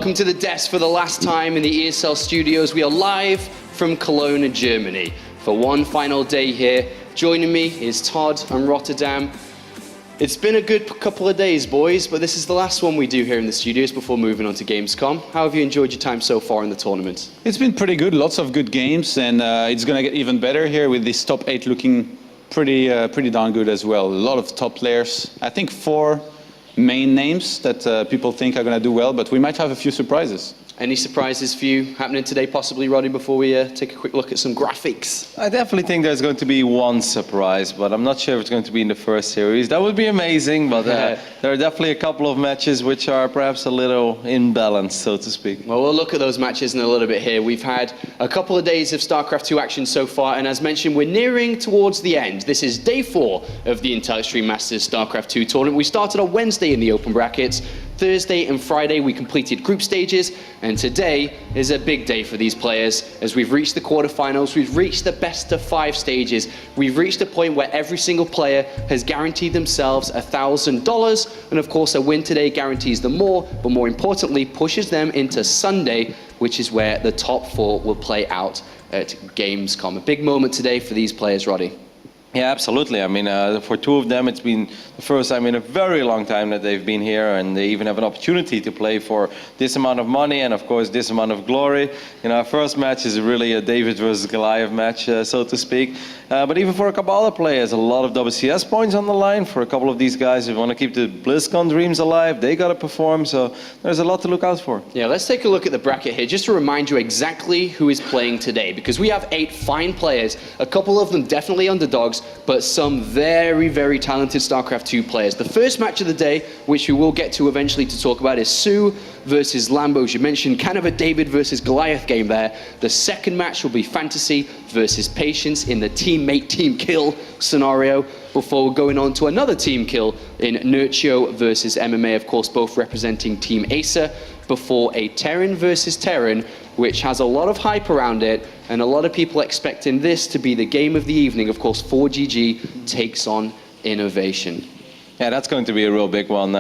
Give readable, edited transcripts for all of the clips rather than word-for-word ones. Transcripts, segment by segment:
Welcome to the desk for the last time in the ESL studios. We are live from Cologne, Germany for one final day here. Joining me is Todd and Rotterdam. It's been a good couple of days, boys, but this is the last one we do here in the studios before moving on to Gamescom. How have you enjoyed your time so far in the tournament? It's been pretty good, lots of good games, and it's going to get even better here with this top 8 looking pretty darn good as well. A lot of top players. I think 4 main names that people think are going to do well, but we might have a few surprises. Any surprises for you happening today, possibly, Roddy, before we take a quick look at some graphics? I definitely think there's going to be one surprise, but I'm not sure if it's going to be in the first series. That would be amazing, but there are definitely a couple of matches which are perhaps a little imbalanced, so to speak. Well, we'll look at those matches in a little bit here. We've had a couple of days of StarCraft 2 action so far, and as mentioned, we're nearing towards the end. This is day 4 of the IntelliStream Masters StarCraft 2 tournament. We started on Wednesday in the open brackets. Thursday and Friday we completed group stages, and today is a big day for these players as we've reached the quarterfinals, we've reached the best of 5 stages, we've reached a point where every single player has guaranteed themselves $1,000, and of course a win today guarantees them more, but more importantly pushes them into Sunday, which is where the top 4 will play out at Gamescom. A big moment today for these players, Roddy. Yeah, absolutely. I mean, for 2 of them, it's been the first time in a very long time that they've been here, and they even have an opportunity to play for this amount of money and, of course, this amount of glory. You know, our first match is really a David versus Goliath match, so to speak. But even for a couple other players, a lot of WCS points on the line. For a couple of these guys who want to keep the BlizzCon dreams alive, they got to perform, so there's a lot to look out for. Yeah, let's take a look at the bracket here, just to remind you exactly who is playing today, because we have 8 fine players, a couple of them definitely underdogs, but some very, very talented StarCraft 2 players. The first match of the day, which we will get to eventually to talk about, is Sue versus Lambo, as you mentioned, kind of a David versus Goliath game there. The second match will be Fantasy versus Patience in the teammate team kill scenario, before going on to another team kill in Nurtio versus MMA, of course, both representing Team Acer, before a Terran versus Terran, which has a lot of hype around it, and a lot of people expecting this to be the game of the evening. Of course, 4GG takes on Innovation. Yeah, that's going to be a real big one.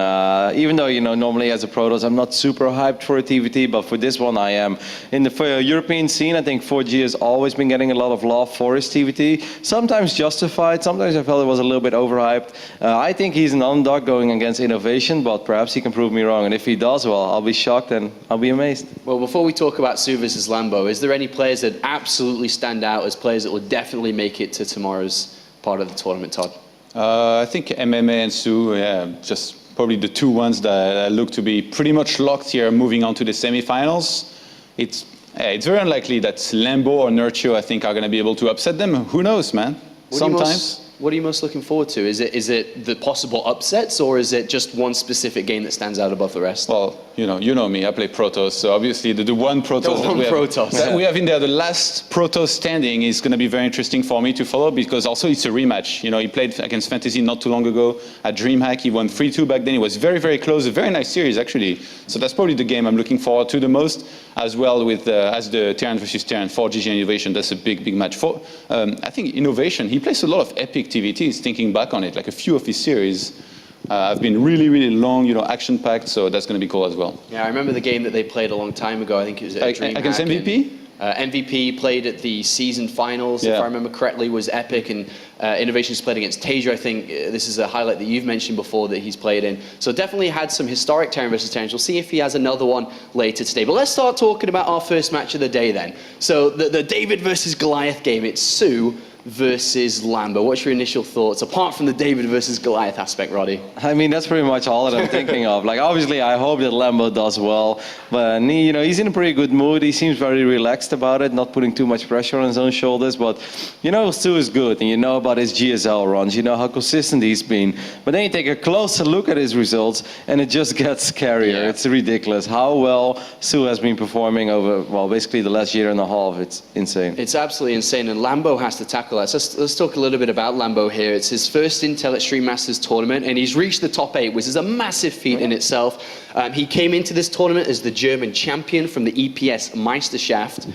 Even though, you know, normally as a Protoss, I'm not super hyped for a TVT, but for this one I am. In the European scene, I think 4G has always been getting a lot of love for his TVT. Sometimes justified, sometimes I felt it was a little bit overhyped. I think he's an underdog going against Innovation, but perhaps he can prove me wrong. And if he does, well, I'll be shocked and I'll be amazed. Well, before we talk about Sue versus Lambo, is there any players that absolutely stand out as players that will definitely make it to tomorrow's part of the tournament, Todd? I think MMA and Sue, yeah, just probably the 2 ones that look to be pretty much locked here moving on to the semifinals. It's very unlikely that Lambo or Nurtio, I think, are going to be able to upset them. Who knows, man? Sometimes. What are you most looking forward to? Is it the possible upsets, or is it just one specific game that stands out above the rest? Well, you know me, I play Protoss, so obviously the one Protoss that we have in there, the last Protoss standing, is going to be very interesting for me to follow, because also it's a rematch. You know, he played against Fantasy not too long ago at DreamHack. He won 3-2 back then. It was very, very close. A very nice series, actually. So that's probably the game I'm looking forward to the most, as well with as the Terran versus Terran, 4GG Innovation. That's a big, big match. I think Innovation, he plays a lot of epic TVTs, thinking back on it, like a few of his series have been really, really long, you know, action-packed, so that's going to be cool as well. Yeah, I remember the game that they played a long time ago. I think it was at DreamHack. Against MVP? MVP played at the season finals, if I remember correctly, was epic, and Innovation's played against Tasia. I think this is a highlight that you've mentioned before that he's played in. So definitely had some historic Terran versus Terrans. We'll see if he has another one later today. But let's start talking about our first match of the day then. So the David versus Goliath game, it's Sue versus Lambo. What's your initial thoughts, apart from the David versus Goliath aspect, Roddy? I mean, that's pretty much all that I'm thinking of. Like, obviously, I hope that Lambo does well, but you know, he's in a pretty good mood. He seems very relaxed about it, not putting too much pressure on his own shoulders. But you know, Stu is good, and you know about his GSL runs. You know how consistent he's been. But then you take a closer look at his results, and it just gets scarier. Yeah. It's ridiculous how well Stu has been performing over, well, basically the last year and a half. It's insane. It's absolutely insane, and Lambo has to tackle that. So let's talk a little bit about Lambo here. It's his first IntelliStream Masters tournament, and he's reached the top 8, which is a massive feat in itself. He came into this tournament as the German champion from the EPS Meisterschaft.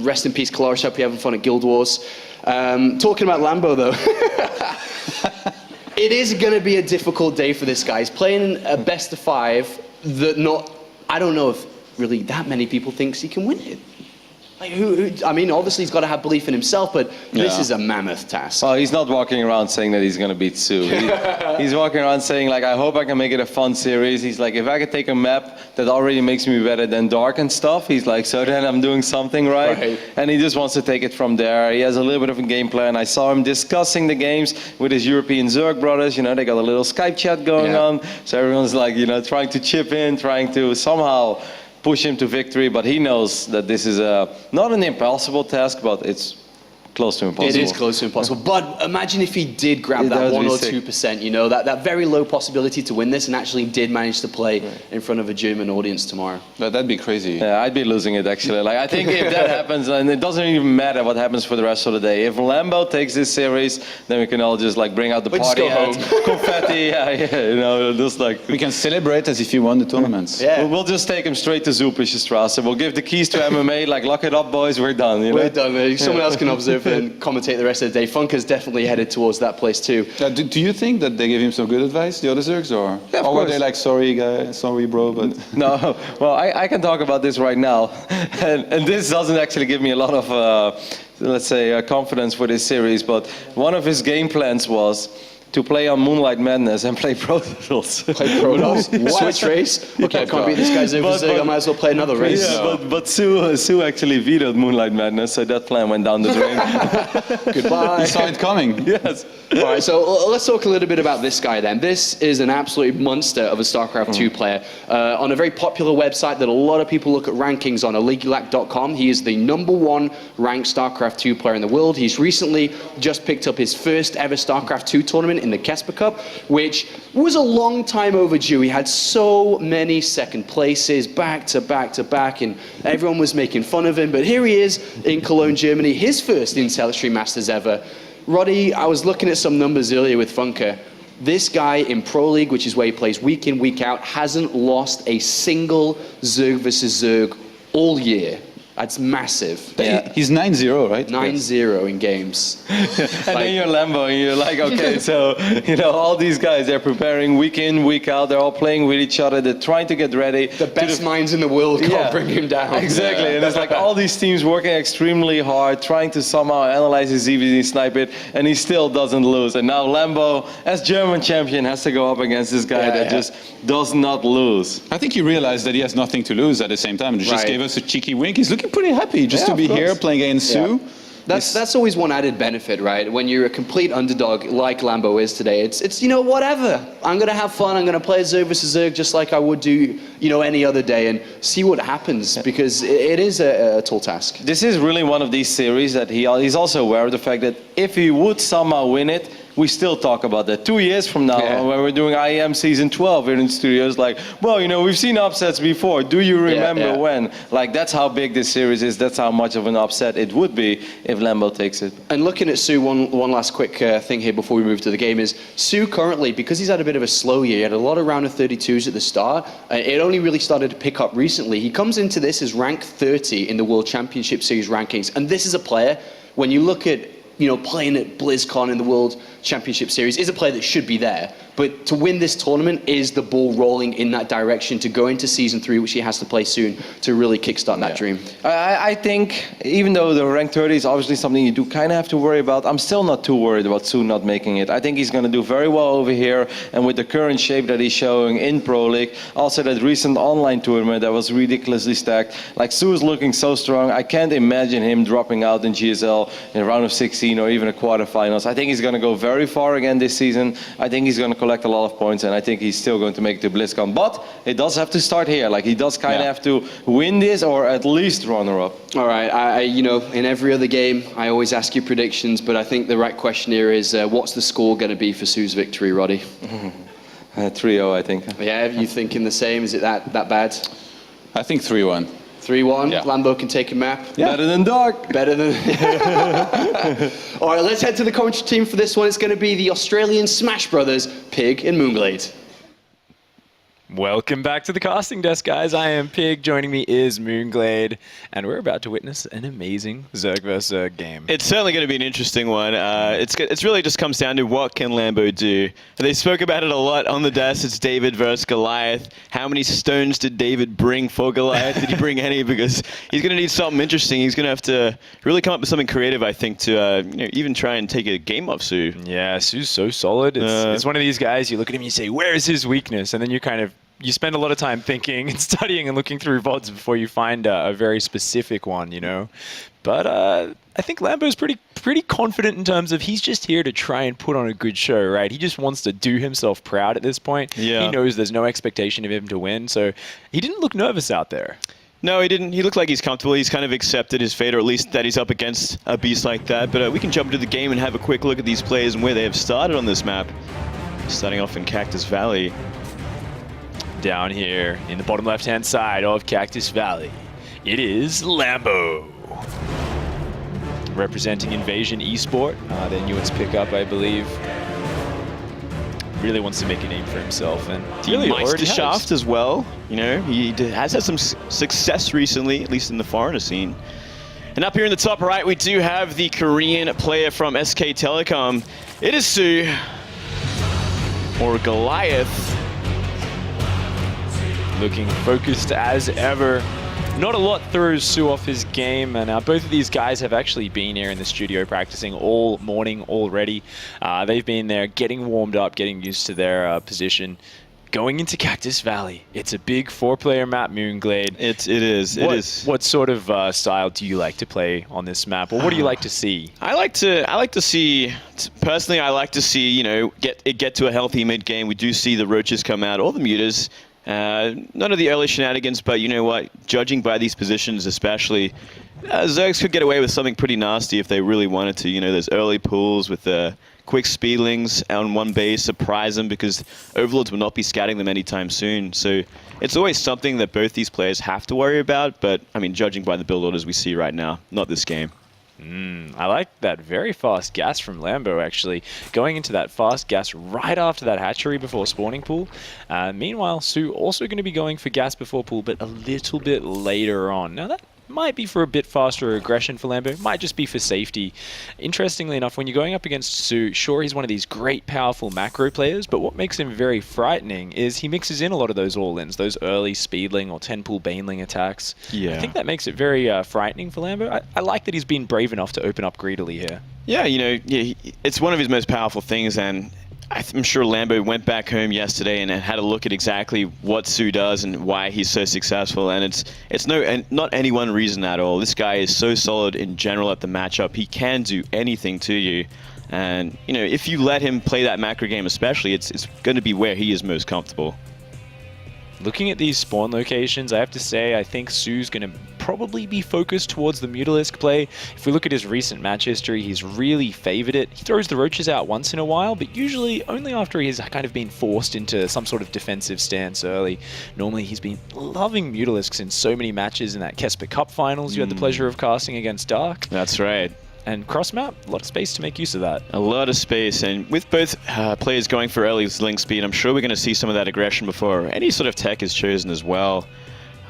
Rest in peace, Kalaris. Hope you're having fun at Guild Wars. Talking about Lambo, though. It is going to be a difficult day for this guy. He's playing a best of 5 that not I don't know if really that many people thinks he can win it. Like, I mean, obviously he's got to have belief in himself, but this is a mammoth task. Well, he's not walking around saying that he's going to beat Sue. He's walking around saying, like, I hope I can make it a fun series. He's like, if I could take a map that already makes me better than Dark and stuff, he's like, so then I'm doing something right. And he just wants to take it from there. He has a little bit of a game plan. I saw him discussing the games with his European Zerg brothers. You know, they got a little Skype chat going on. So everyone's like, you know, trying to chip in, trying to somehow push him to victory, but he knows that this is not an impossible task, but it's close to impossible. It is close to impossible. But imagine if he did grab that 1 or 2%, you know, that very low possibility to win this and actually did manage to play in front of a German audience tomorrow. That'd be crazy. Yeah, I'd be losing it actually. Like, I think if that happens, and it doesn't even matter what happens for the rest of the day. If Lambo takes this series, then we can all just like bring out the party hats, confetti, you know, just like. We can celebrate as if you won the tournaments. Yeah. We'll just take him straight to Zulpische We'll give the keys to MMA, like lock it up, boys, we're done. You know? We're done. Someone else can observe and commentate the rest of the day. Funker's definitely headed towards that place too. Do you think that they gave him some good advice, the other Zergs, or were they like, sorry guy, sorry bro, but... No, well, I can talk about this right now, and this doesn't actually give me a lot of, let's say, confidence for this series, but one of his game plans was to play on Moonlight Madness and play Protoss. Play Protoss? Switch race? Okay, I can't beat this guy ZvZ, I might as well play another race. Yeah, but Sue actually vetoed Moonlight Madness, so that plan went down the drain. Goodbye. You saw it coming. Yes. All right, so let's talk a little bit about this guy then. This is an absolute monster of a StarCraft 2 player. On a very popular website that a lot of people look at rankings on, Aligulac.com, he is the #1 ranked StarCraft 2 player in the world. He's recently just picked up his first ever StarCraft 2 tournament in the Kesper Cup, which was a long time overdue. He had so many second places back to back to back, and everyone was making fun of him. But here he is in Cologne, Germany, his first Intel Extreme Masters ever. Roddy, I was looking at some numbers earlier with Funker. This guy in Pro League, which is where he plays week in, week out, hasn't lost a single Zerg versus Zerg all year. That's massive. Yeah. He's 9-0, right? 9-0 in games. And then you're Lambo and you're like, okay, so, you know, all these guys, they're preparing week in, week out, they're all playing with each other, they're trying to get ready. The best minds in the world can't bring him down. Exactly, and it's like all these teams working extremely hard, trying to somehow analyze his ZvZ, snipe it, and he still doesn't lose. And now Lambo, as German champion, has to go up against this guy that just does not lose. I think he realized that he has nothing to lose at the same time. He just gave us a cheeky wink. He's looking pretty happy just to be here playing against Sue. That's always one added benefit, right? When you're a complete underdog like Lambo is today, it's you know, whatever. I'm going to have fun. I'm going to play Zerg versus Zerg just like I would do, you know, any other day and see what happens because it is a tall task. This is really one of these series that he's also aware of the fact that if he would somehow win it, we still talk about that 2 years from now when we're doing IEM season 12 here in the studios. Like, well, you know, we've seen upsets before. Do you remember when? Like, that's how big this series is. That's how much of an upset it would be if Lambo takes it. And looking at Sue, one last quick thing here before we move to the game is Sue currently, because he's had a bit of a slow year, he had a lot of round of 32s at the start. It only really started to pick up recently. He comes into this as rank 30 in the World Championship Series rankings. And this is a player, when you look at, you know, playing at BlizzCon in the World Championship Series, is a player that should be there. But to win this tournament is the ball rolling in that direction to go into Season 3, which he has to play soon, to really kickstart that dream. I think, even though the rank 30 is obviously something you do kind of have to worry about, I'm still not too worried about Sue not making it. I think he's going to do very well over here, and with the current shape that he's showing in Pro League, also that recent online tournament that was ridiculously stacked, like Sue is looking so strong, I can't imagine him dropping out in GSL in a round of 16 or even a quarterfinals. I think he's going to go very far again this season. I think he's going to collect a lot of points, and I think he's still going to make it to BlizzCon. But it does have to start here. Like, he does kind of have to win this or at least runner-up. All right, you know, in every other game, I always ask you predictions, but I think the right question here is, what's the score going to be for Sue's victory, Roddy? 3-0, I think. Yeah, you thinking the same? Is it that bad? I think 3-1. 3-1, Yeah. Lambo can take a map. Yeah. Better than Dark. Better than... All right, let's head to the commentary team for this one. It's going to be the Australian Smash Brothers, Pig and Moonglade. Welcome back to the casting desk, guys. I am Pig. Joining me is Moonglade, and we're about to witness an amazing Zerg vs. Zerg game. It's certainly going to be an interesting one. It's really just comes down to what can Lambo do. They spoke about it a lot on the desk. It's David versus Goliath. How many stones did David bring for Goliath? Did he bring any? Because he's going to need something interesting. He's going to have to really come up with something creative, I think, to even try and take a game off Su. Yeah, Su's so solid. It's one of these guys, you look at him and you say, where is his weakness? And then you spend a lot of time thinking and studying and looking through VODs before you find a very specific one, you know? But I think Lambo's pretty confident in terms of he's just here to try and put on a good show, right? He just wants to do himself proud at this point. Yeah. He knows there's no expectation of him to win, so he didn't look nervous out there. No, he didn't. He looked like he's comfortable. He's kind of accepted his fate, or at least that he's up against a beast like that. But we can jump into the game and have a quick look at these players and where they have started on this map. Starting off in Cactus Valley. Down here in the bottom left-hand side of Cactus Valley, it is Lambo. Representing Invasion Esport, their newest pickup, I believe. Really wants to make a name for himself, and really already Shaft as well. You know, he has had some success recently, at least in the foreigner scene. And up here in the top right, we do have the Korean player from SK Telecom. It is Su, or Goliath. Looking focused as ever. Not a lot throws Su off his game, and both of these guys have actually been here in the studio practicing all morning already. They've been there getting warmed up, getting used to their position. Going into Cactus Valley, it's a big 4-player map, Moonglade. It is. What sort of style do you like to play on this map, or what do you like to see? I like to see. Personally, I like to see get to a healthy mid game. We do see the roaches come out, or the mutas. None of the early shenanigans, but you know what? Judging by these positions especially, Zergs could get away with something pretty nasty if they really wanted to. You know, there's early pools with quick speedlings on one base, surprise them, because Overlords will not be scouting them anytime soon. So it's always something that both these players have to worry about, but I mean, judging by the build orders we see right now, not this game. I like that very fast gas from Lambo, actually. Going into that fast gas right after that hatchery before spawning pool. Meanwhile, Su also going to be going for gas before pool, but a little bit later on. Now, that might be for a bit faster aggression for Lambo, might just be for safety. Interestingly enough, when you're going up against Su, sure, he's one of these great, powerful macro players, but what makes him very frightening is he mixes in a lot of those all-ins, those early speedling or 10-pool baneling attacks. Yeah. I think that makes it very frightening for Lambo. I like that he's been brave enough to open up greedily here. Yeah, it's one of his most powerful things, and I'm sure Lambo went back home yesterday and had a look at exactly what Su does and why he's so successful. And it's not any one reason at all. This guy is so solid in general at the matchup. He can do anything to you. And, if you let him play that macro game especially, it's going to be where he is most comfortable. Looking at these spawn locations, I have to say I think Su's going to probably be focused towards the Mutalisk play. If we look at his recent match history, he's really favored it. He throws the roaches out once in a while, but usually only after he's kind of been forced into some sort of defensive stance early. Normally he's been loving Mutalisks in so many matches in that Kesper Cup finals you had the pleasure of casting against Dark. That's right. And cross-map, a lot of space to make use of that. A lot of space, and with both players going for early link speed, I'm sure we're going to see some of that aggression before any sort of tech is chosen as well.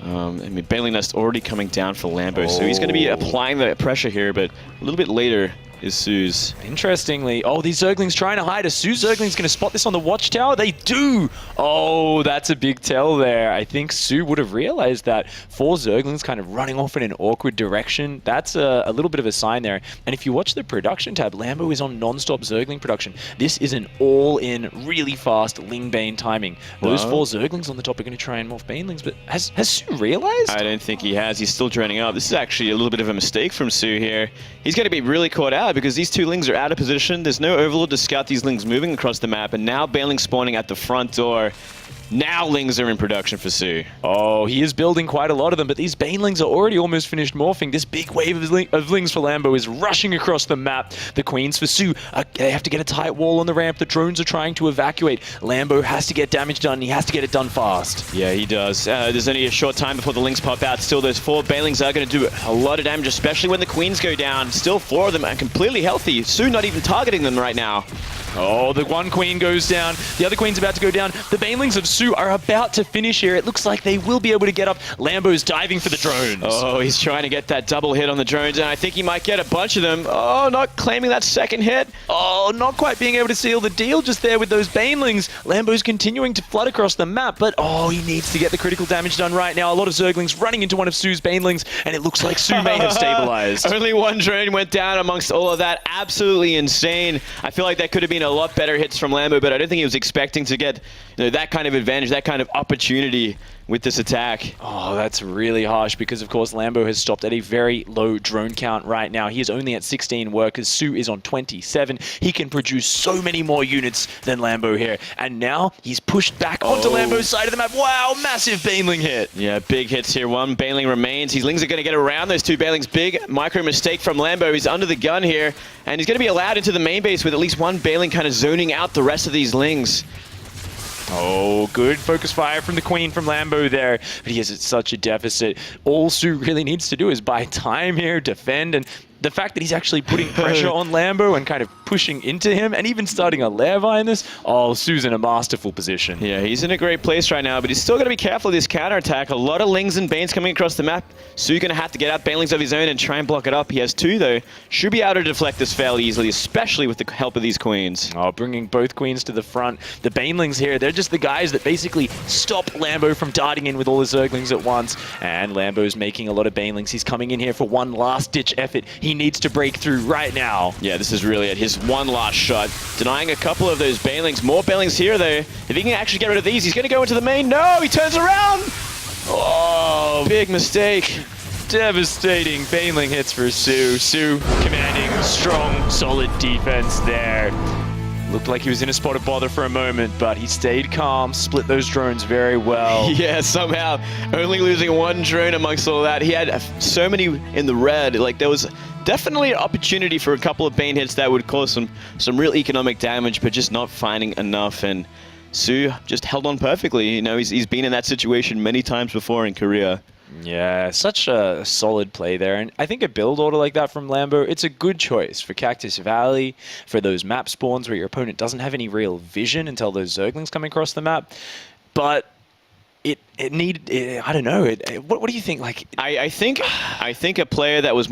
I mean, Baneling Nest already coming down for Lambo, so he's going to be applying the pressure here, but a little bit later is Su's. Interestingly, these Zerglings trying to hide. Are Su Zerglings going to spot this on the watchtower? They do! Oh, that's a big tell there. I think Su would have realized that. 4 Zerglings kind of running off in an awkward direction. That's a little bit of a sign there. And if you watch the production tab, Lambo is on non-stop Zergling production. This is an all-in, really fast Ling Bane timing. Those 4 Zerglings on the top are going to try and morph Banelings, but has Su realized? I don't think he has. He's still draining up. This is actually a little bit of a mistake from Su here. He's going to be really caught out because these 2 Lings are out of position. There's no Overlord to scout these Lings moving across the map, and now Baneling spawning at the front door. Now Lings are in production for Su. Oh, he is building quite a lot of them, but these Banelings are already almost finished morphing. This big wave of Lings for Lambo is rushing across the map. The Queens for Su, they have to get a tight wall on the ramp. The drones are trying to evacuate. Lambo has to get damage done. He has to get it done fast. Yeah, he does. There's only a short time before the Lings pop out. Still, those 4 Banelings are going to do a lot of damage, especially when the Queens go down. Still 4 of them are completely healthy. Su not even targeting them right now. Oh, the one queen goes down. The other queen's about to go down. The banelings of Su are about to finish here. It looks like they will be able to get up. Lambo's diving for the drones. Oh, he's trying to get that double hit on the drones, and I think he might get a bunch of them. Oh, not claiming that second hit. Oh, not quite being able to seal the deal just there with those banelings. Lambo's continuing to flood across the map, but oh, he needs to get the critical damage done right now. A lot of Zerglings running into one of Su's banelings, and it looks like Su may have stabilized. Only one drone went down amongst all of that. Absolutely insane. I feel like that could have been a lot better hits from Lambo, but I don't think he was expecting to get that kind of advantage, that kind of opportunity with this attack. Oh, that's really harsh because, of course, Lambo has stopped at a very low drone count right now. He is only at 16 workers. Su is on 27. He can produce so many more units than Lambo here. And now he's pushed back onto Lambo's side of the map. Wow, massive baneling hit. Yeah, big hits here. One baneling remains. His Lings are going to get around those two banelings. Big micro mistake from Lambo. He's under the gun here, and he's going to be allowed into the main base with at least one baneling kind of zoning out the rest of these Lings. Oh, good focus fire from the Queen from Lambo there. But he is at such a deficit. All Su really needs to do is buy time here, defend, and the fact that he's actually putting pressure on Lambo and kind of pushing into him and even starting a Levi in this, oh, Su's in a masterful position. Yeah, he's in a great place right now, but he's still got to be careful of this counterattack. A lot of Lings and Banes coming across the map. Su going to have to get out Banelings of his own and try and block it up. He has two, though. Should be able to deflect this fairly easily, especially with the help of these Queens. Oh, bringing both Queens to the front. The Banelings here, they're just the guys that basically stop Lambo from darting in with all the Zerglings at once. And Lambo's making a lot of Banelings. He's coming in here for one last-ditch effort. He needs to break through right now. Yeah, this is really it. His one last shot. Denying a couple of those Banelings. More Banelings here, though. If he can actually get rid of these, he's going to go into the main. No, he turns around! Oh, big mistake. Devastating Baneling hits for Su. Su commanding strong, solid defense there. Looked like he was in a spot of bother for a moment, but he stayed calm, split those drones very well. Yeah, somehow only losing one drone amongst all that. He had so many in the red. Like, there was definitely an opportunity for a couple of Bane hits that would cause some real economic damage, but just not finding enough. And Su just held on perfectly. You know, he's been in that situation many times before in Korea. Yeah, such a solid play there. And I think a build order like that from Lambo, it's a good choice for Cactus Valley, for those map spawns where your opponent doesn't have any real vision until those Zerglings come across the map. But it needed, I don't know, what do you think? Like, I think a player that was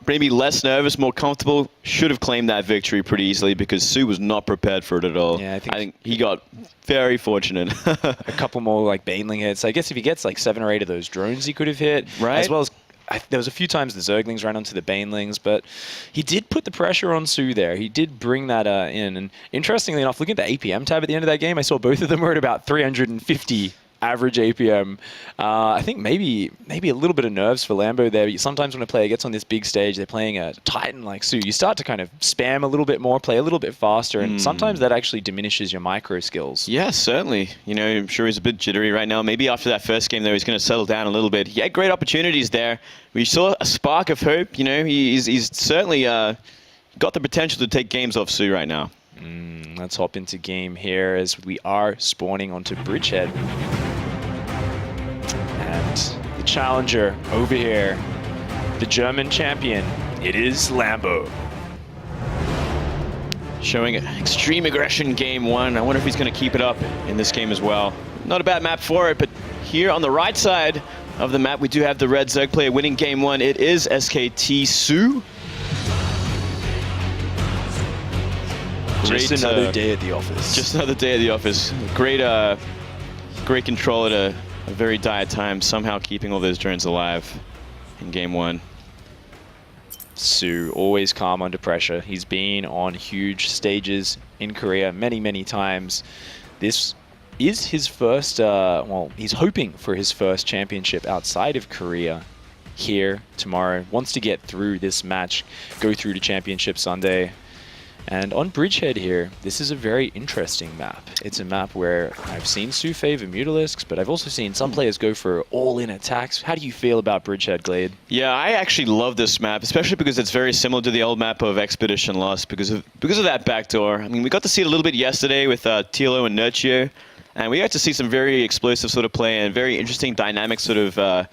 maybe less nervous, more comfortable, should have claimed that victory pretty easily because Su was not prepared for it at all. Yeah, I think he got very fortunate. a couple more like Baneling hits. I guess if he gets like 7 or 8 of those drones he could have hit, right? As well as there was a few times the Zerglings ran onto the Banelings, but he did put the pressure on Su there. He did bring that in. And interestingly enough, looking at the APM tab at the end of that game, I saw both of them were at about 350 average APM. I think maybe a little bit of nerves for Lambo there. Sometimes when a player gets on this big stage, they're playing a Titan like Su, you start to kind of spam a little bit more, play a little bit faster, and sometimes that actually diminishes your micro skills. Yeah, certainly. You know, I'm sure he's a bit jittery right now. Maybe after that first game, though, he's going to settle down a little bit. He had great opportunities there. We saw a spark of hope. You know, he's certainly got the potential to take games off Su right now. Let's hop into game here as we are spawning onto Bridgehead. And the challenger over here, the German champion, it is Lambo. Showing extreme aggression game one. I wonder if he's going to keep it up in this game as well. Not a bad map for it, but here on the right side of the map, we do have the red Zerg player winning game one. It is SKT Su. Just another day at the office. Just another day at the office. Great control at a very dire time, somehow keeping all those drones alive in game one. Su, always calm under pressure. He's been on huge stages in Korea many times. This is his first, well, he's hoping for his first championship outside of Korea here tomorrow. Wants to get through this match, go through to Championship Sunday. And on Bridgehead here, this is a very interesting map. It's a map where I've seen Su favor Mutalisks, but I've also seen some players go for all-in attacks. How do you feel about Bridgehead, Glade? Yeah, I actually love this map, especially because it's very similar to the old map of Expedition Lost because of that backdoor. I mean, we got to see it a little bit yesterday with Tilo and Nurtio, and we got to see some very explosive sort of play and very interesting dynamic sort of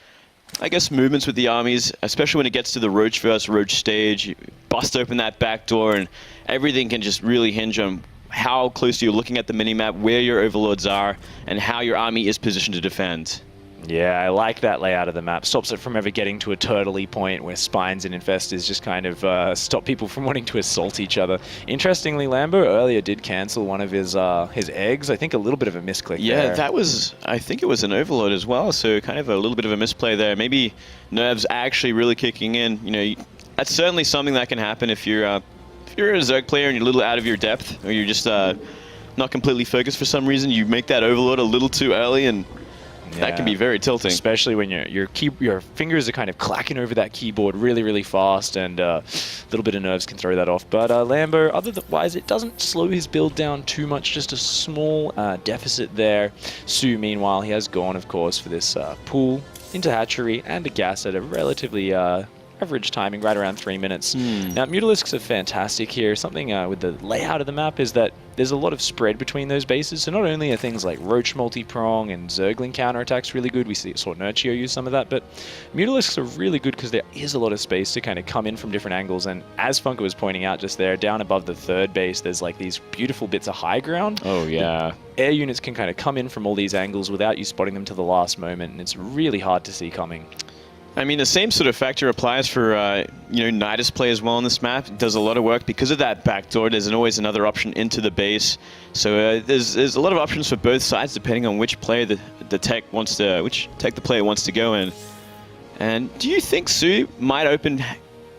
I guess movements with the armies, especially when it gets to the Roach versus Roach stage. You bust open that back door and everything can just really hinge on how close you're looking at the minimap, where your overlords are, and how your army is positioned to defend. Yeah, I like that layout of the map. Stops it from ever getting to a turtley point where spines and infestors just kind of stop people from wanting to assault each other. Interestingly, Lambo earlier did cancel one of his eggs. I think a little bit of a misclick there. That was, I think it was an overlord as well, so kind of a little bit of a misplay there. Maybe nerves actually really kicking in. You know, that's certainly something that can happen if you're a Zerg player and you're a little out of your depth, or you're just not completely focused for some reason. You make that overlord a little too early, and that can be very tilting. Especially when your fingers are kind of clacking over that keyboard really, really fast, and a little bit of nerves can throw that off. But Lambo, otherwise, it doesn't slow his build down too much, just a small deficit there. Su, meanwhile, he has gone, of course, for this pool into hatchery and a gas at a relatively average timing, right around 3 minutes. Now, Mutalisks are fantastic here. Something with the layout of the map is that there's a lot of spread between those bases. So not only are things like Roach multi-prong and Zergling counterattacks really good, we saw Nurchio use some of that, but Mutalisks are really good because there is a lot of space to kind of come in from different angles. And as Funko was pointing out just there, down above the third base, there's like these beautiful bits of high ground. Oh, yeah. Air units can kind of come in from all these angles without you spotting them to the last moment, and it's really hard to see coming. I mean, the same sort of factor applies for, Nidus play as well on this map. It does a lot of work because of that backdoor. There's always another option into the base. So there's a lot of options for both sides depending on which player the tech the player wants to go in. And do you think Su might open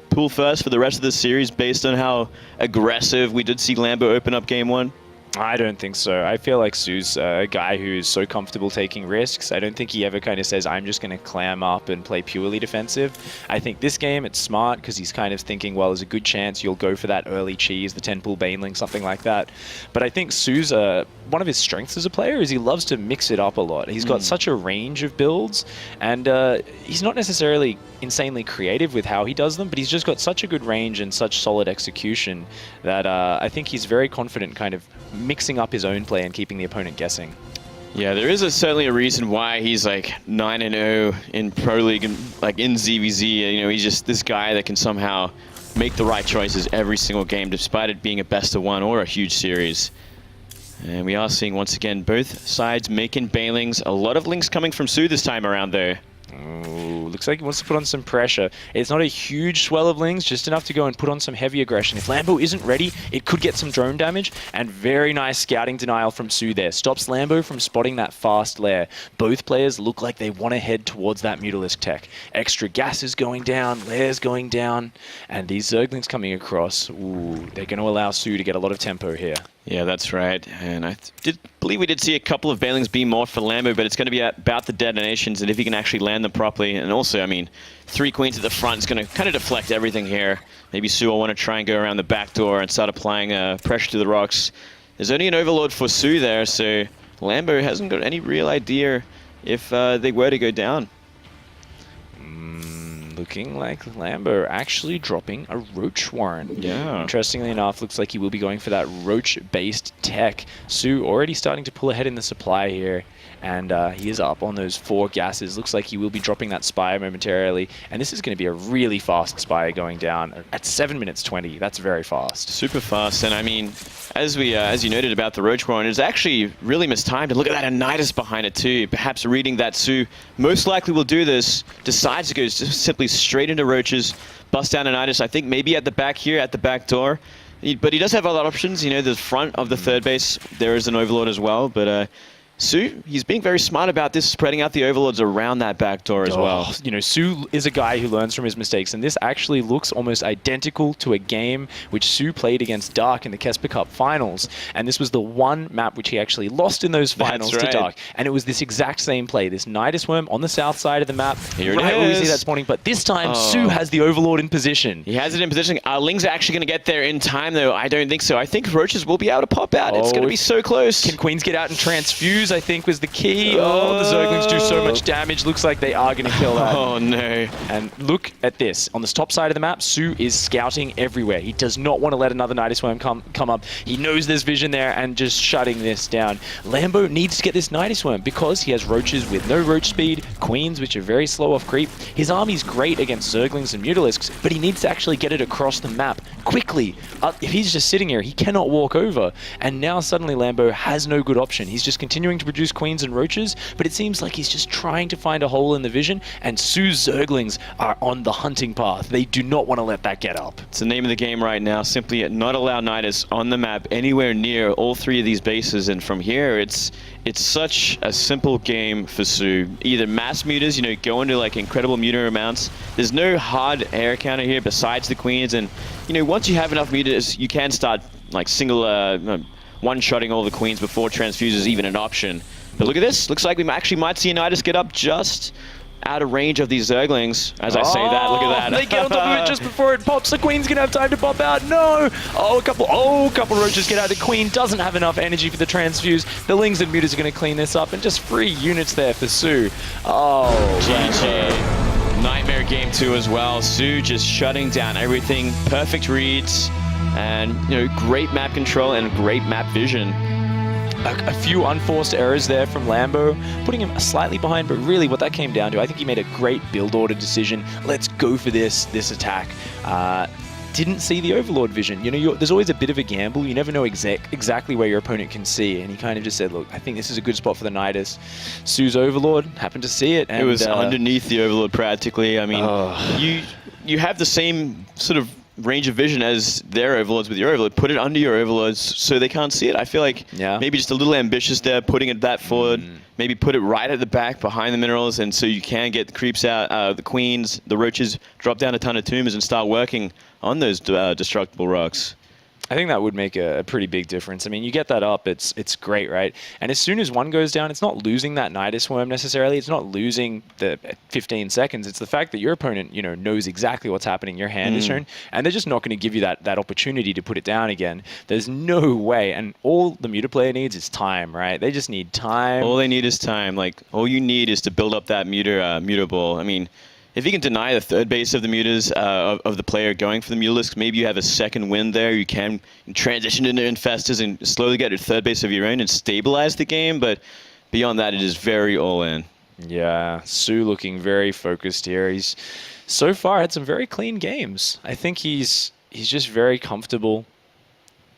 pool first for the rest of the series based on how aggressive we did see Lambo open up game one? I don't think so. I feel like Su's a guy who's so comfortable taking risks. I don't think he ever kind of says, I'm just going to clam up and play purely defensive. I think this game, it's smart because he's kind of thinking, well, there's a good chance you'll go for that early cheese, the 10-pool Baneling, something like that. But I think Su's, one of his strengths as a player is he loves to mix it up a lot. He's got such a range of builds, and he's not necessarily insanely creative with how he does them, but he's just got such a good range and such solid execution that I think he's very confident kind of mixing up his own play and keeping the opponent guessing. Yeah, there is certainly a reason why he's like 9-0 in Pro League and like in ZvZ. You know, he's just this guy that can somehow make the right choices every single game, despite it being a best of one or a huge series. And we are seeing once again both sides making Banelings. A lot of links coming from Su this time around though. Ooh, looks like he wants to put on some pressure. It's not a huge swell of lings, just enough to go and put on some heavy aggression. If Lambo isn't ready, it could get some drone damage, and very nice scouting denial from Su there. Stops Lambo from spotting that fast lair. Both players look like they want to head towards that Mutalisk tech. Extra gas is going down, lairs going down, and these Zerglings coming across. Ooh, they're going to allow Su to get a lot of tempo here. Yeah, that's right. And I did believe we did see a couple of Banelings be more for Lambo, but it's going to be about the detonations and if he can actually land them properly. And also, I mean, 3 queens at the front is going to kind of deflect everything here. Maybe Su will want to try and go around the back door and start applying pressure to the rocks. There's only an overlord for Su there, so Lambo hasn't got any real idea if they were to go down. Looking like Lambo actually dropping a Roach Warrant. Yeah. Interestingly enough, looks like he will be going for that Roach-based tech. Su already starting to pull ahead in the supply here, and he is up on those 4 gases. Looks like he will be dropping that Spire momentarily, and this is going to be a really fast Spire going down at 7 minutes 20. That's very fast. Super fast, and I mean, as you noted about the Roach Warrant, it's actually really mistimed. And look at that Anitis behind it too. Perhaps reading that Su most likely will do this, decides to go just simply straight into Roaches, bust down Anitis. I think maybe at the back here, at the back door. But he does have other options. You know, the front of the third base, there is an Overlord as well. But Su, he's being very smart about this, spreading out the Overlords around that back door as well. You know, Su is a guy who learns from his mistakes, and this actually looks almost identical to a game which Su played against Dark in the Kesper Cup finals, and this was the one map which he actually lost in those finals to Dark, and it was this exact same play, this Nidus Worm on the south side of the map, Here right it where we see is. that spawning, but this time Su has the Overlord in position. He has it in position. Ling's actually going to get there in time, though. I don't think so. I think Roaches will be able to pop out. It's going to be so close. Can Queens get out and transfuse? Fuse, I think, was the key. Oh, the Zerglings do so much damage. Looks like they are going to kill that. Oh, no. And look at this. On the top side of the map, Su is scouting everywhere. He does not want to let another Nidus Worm come up. He knows there's vision there and just shutting this down. Lambo needs to get this Nidus Worm because he has Roaches with no Roach speed, Queens, which are very slow off creep. His army's great against Zerglings and Mutalisks, but he needs to actually get it across the map quickly. If he's just sitting here, he cannot walk over. And now suddenly Lambo has no good option. He's just continuing to produce Queens and Roaches, but it seems like he's just trying to find a hole in the vision, and Su's Zerglings are on the hunting path. They do not want to let that get up. It's the name of the game right now. Simply not allow Nidus on the map anywhere near all three of these bases, and from here it's such a simple game for Su. Either mass mutas, go into like incredible muta amounts. There's no hard air counter here besides the Queens, and once you have enough mutas, you can start like single one-shotting all the Queens before transfuse is even an option. But look at this. Looks like we actually might see a Nidus get up just out of range of these Zerglings. As I say that, look at that. They get on top of it just before it pops. The Queen's gonna have time to pop out. No! A couple Roaches get out. The Queen doesn't have enough energy for the transfuse. The Lings and Mutas are gonna clean this up, and just 3 units there for Su. Oh, GG. Nightmare game 2 as well. Su just shutting down everything. Perfect reads, and great map control and great map vision. A few unforced errors there from Lambo, putting him slightly behind, but really what that came down to, I think he made a great build order decision. Let's go for this attack. Didn't see the Overlord vision. There's always a bit of a gamble. You never know exactly where your opponent can see, and he kind of just said, look, I think this is a good spot for the Nidus. Su's Overlord happened to see it. And, it was underneath the Overlord practically. I mean, you have the same sort of range of vision as their Overlords with your Overlord. Put it under your Overlords so they can't see it. I feel like maybe just a little ambitious there, putting it that forward. Maybe put it right at the back behind the minerals, and so you can get the creeps out, the Queens, the Roaches, drop down a ton of tombs and start working on those destructible rocks. I think that would make a pretty big difference. I mean, you get that up, it's great, right? And as soon as one goes down, it's not losing that Nidus Worm necessarily. It's not losing the 15 seconds. It's the fact that your opponent, knows exactly what's happening. Your hand is shown, and they're just not going to give you that opportunity to put it down again. There's no way. And all the Muta player needs is time, right? They just need time. All they need is time. Like, all you need is to build up that Muta ball. I mean, if you can deny the third base of the mutas of the player going for the Mutalisks, maybe you have a second win there. You can transition into Infestors and slowly get a third base of your own and stabilize the game. But beyond that, it is very all in. Yeah, Su looking very focused here. He's so far had some very clean games. I think he's just very comfortable.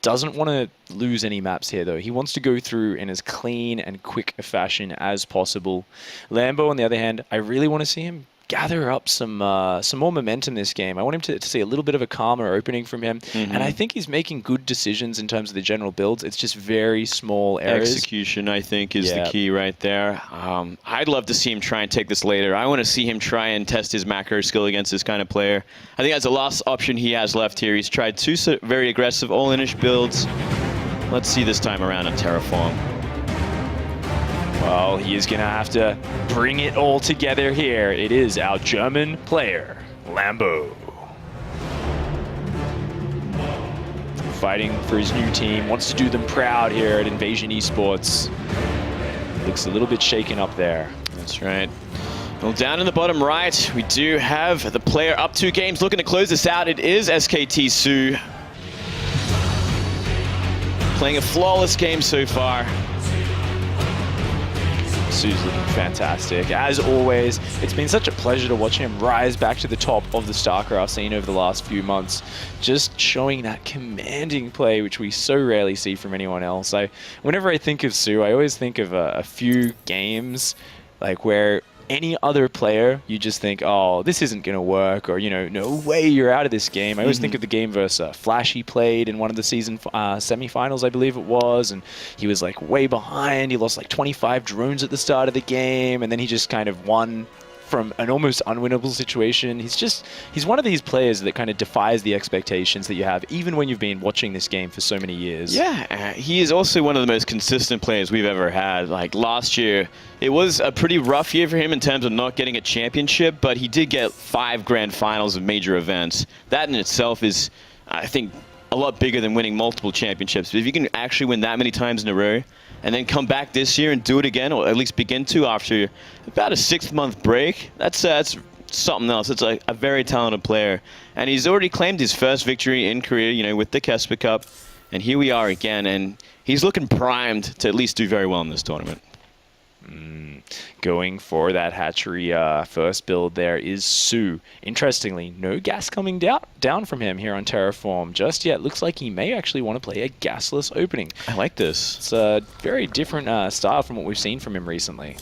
Doesn't want to lose any maps here, though. He wants to go through in as clean and quick a fashion as possible. Lambo, on the other hand, I really want to see him gather up some more momentum this game. I want him to see a little bit of a calmer opening from him, and I think he's making good decisions in terms of the general builds. It's just very small errors. Execution, I think, is the key right there. I'd love to see him try and take this later. I want to see him try and test his macro skill against this kind of player. I think that's the last option he has left here. He's tried 2 very aggressive all-inish builds. Let's see this time around on Terraform. Well, he is going to have to bring it all together here. It is our German player, Lambo. Fighting for his new team, wants to do them proud here at Invasion Esports. Looks a little bit shaken up there. That's right. Well, down in the bottom right, we do have the player up 2 games looking to close this out. It is SKT Su. Playing a flawless game so far. Su's looking fantastic. As always, it's been such a pleasure to watch him rise back to the top of the StarCraft scene over the last few months. Just showing that commanding play, which we so rarely see from anyone else. Whenever I think of Su, I always think of a few games like where any other player, you just think, oh, this isn't going to work, or, no way, you're out of this game. I always think of the game versus Flash he played in one of the season semifinals, I believe it was, and he was like way behind. He lost like 25 drones at the start of the game, and then he just kind of won from an almost unwinnable situation. He's one of these players that kind of defies the expectations that you have, even when you've been watching this game for so many years. Yeah, he is also one of the most consistent players we've ever had. Like last year, it was a pretty rough year for him in terms of not getting a championship, but he did get 5 grand finals of major events. That in itself is, I think, a lot bigger than winning multiple championships. But if you can actually win that many times in a row and then come back this year and do it again, or at least begin to after about a 6-month break, that's something else. It's a very talented player. And he's already claimed his first victory in Korea, you know, with the Kesper Cup. And here we are again, and he's looking primed to at least do very well in this tournament. Going for that hatchery first build there is Su. Interestingly, no gas coming down from him here on Terraform just yet. Looks like he may actually want to play a gasless opening. I like this. It's a very different style from what we've seen from him recently.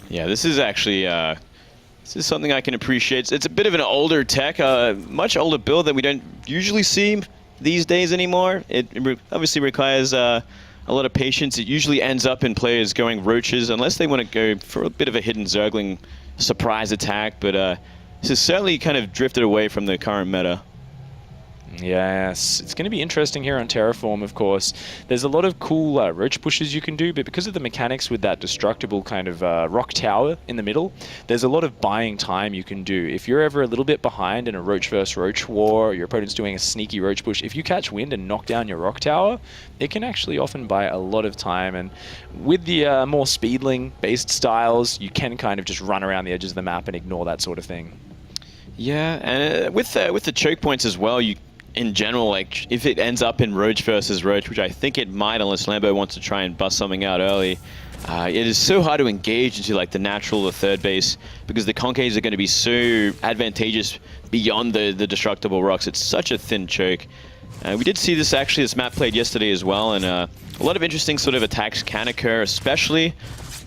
Yeah, this is actually this is something I can appreciate. It's a bit of an older tech, much older build that we don't usually see these days anymore. It obviously requires a lot of patience. It usually ends up in players going roaches unless they want to go for a bit of a hidden Zergling surprise attack, but this has certainly kind of drifted away from the current meta. Yes, it's going to be interesting here on Terraform, of course. There's a lot of cool roach pushes you can do, but because of the mechanics with that destructible kind of rock tower in the middle, there's a lot of buying time you can do. If you're ever a little bit behind in a roach versus roach war, or your opponent's doing a sneaky roach push, if you catch wind and knock down your rock tower, it can actually often buy a lot of time. And with the more speedling-based styles, you can kind of just run around the edges of the map and ignore that sort of thing. Yeah, and with the choke points as well, in general, like if it ends up in roach versus roach, which I think it might unless Lambo wants to try and bust something out early, it is so hard to engage into like the natural or third base because the concaves are going to be so advantageous beyond the destructible rocks. It's such a thin choke. We did see this actually, this map played yesterday as well, and a lot of interesting sort of attacks can occur, especially,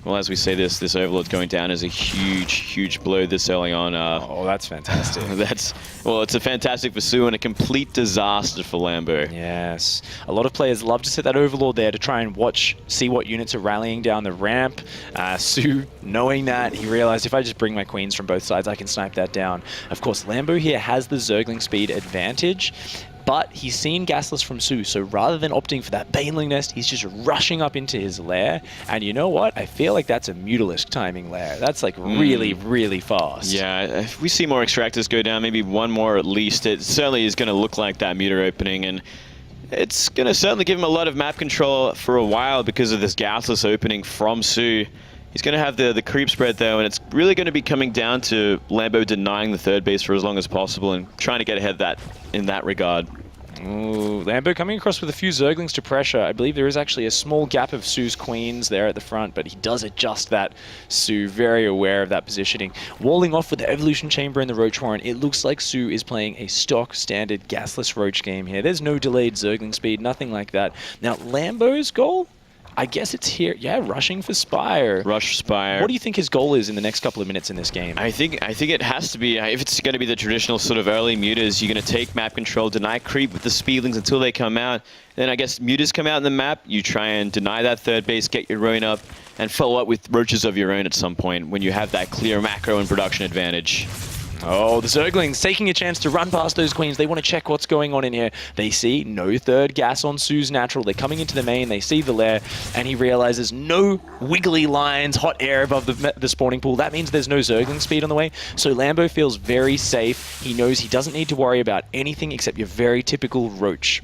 well, as we say, this Overlord going down is a huge blow this early on. Oh, that's fantastic. It's a fantastic for Su and a complete disaster for Lambo. Yes. A lot of players love to set that Overlord there to try and see what units are rallying down the ramp. Su, knowing that, he realized if I just bring my queens from both sides, I can snipe that down. Of course, Lambo here has the Zergling speed advantage, but he's seen gasless from Su, so rather than opting for that Baneling Nest, he's just rushing up into his lair. And you know what? I feel like that's a Mutalisk timing lair. That's like really fast. Yeah, if we see more Extractors go down, maybe one more at least, it certainly is going to look like that Mutar opening. And it's going to certainly give him a lot of map control for a while because of this gasless opening from Su. He's going to have the creep spread though, and it's really going to be coming down to Lambo denying the third base for as long as possible and trying to get ahead in that regard. Ooh, Lambo coming across with a few Zerglings to pressure. I believe there is actually a small gap of Su's queens there at the front, but he does adjust that. Su very aware of that positioning. Walling off with the Evolution Chamber and the Roach Warren, it looks like Su is playing a stock standard gasless Roach game here. There's no delayed Zergling speed, nothing like that. Now, Lambo's goal? I guess it's here. Yeah, rushing for Spire. Rush Spire. What do you think his goal is in the next couple of minutes in this game? I think it has to be, if it's going to be the traditional sort of early Mutas, you're going to take map control, deny creep with the Speedlings until they come out. Then I guess Mutas come out in the map, you try and deny that third base, get your own up, and follow up with roaches of your own at some point when you have that clear macro and production advantage. Oh, the Zerglings taking a chance to run past those queens. They want to check what's going on in here. They see no third gas on Su's natural. They're coming into the main. They see the lair, and he realizes no wiggly lines, hot air above the spawning pool. That means there's no Zergling speed on the way. So Lambo feels very safe. He knows he doesn't need to worry about anything except your very typical roach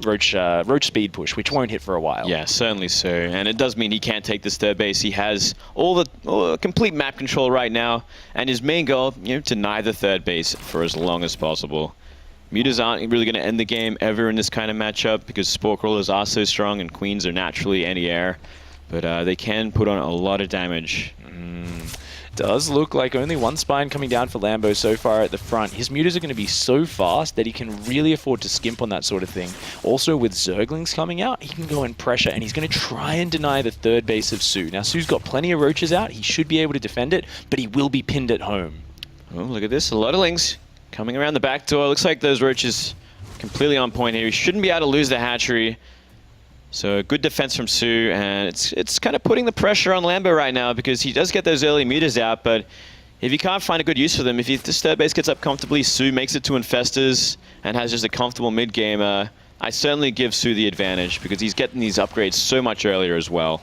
speed push, which won't hit for a while. Yeah, certainly so. And it does mean he can't take this third base. He has all the complete map control right now, and his main goal, deny the third base for as long as possible. Mutas aren't really going to end the game ever in this kind of matchup because Spore Crawlers are so strong and Queens are naturally anti-air, but they can put on a lot of damage. Does look like only one spine coming down for Lambo so far at the front. His Mutas are going to be so fast that he can really afford to skimp on that sort of thing. Also, with Zerglings coming out, he can go in pressure, and he's going to try and deny the third base of Su. Now, Su's got plenty of roaches out. He should be able to defend it, but he will be pinned at home. Oh, look at this. A lot of Lings coming around the back door. Looks like those roaches completely on point here. He shouldn't be able to lose the hatchery. So good defense from Su, and it's kind of putting the pressure on Lambo right now because he does get those early Mutas out, but if you can't find a good use for them, if this third base gets up comfortably, Su makes it to Infestors and has just a comfortable mid-game, I certainly give Su the advantage because he's getting these upgrades so much earlier as well.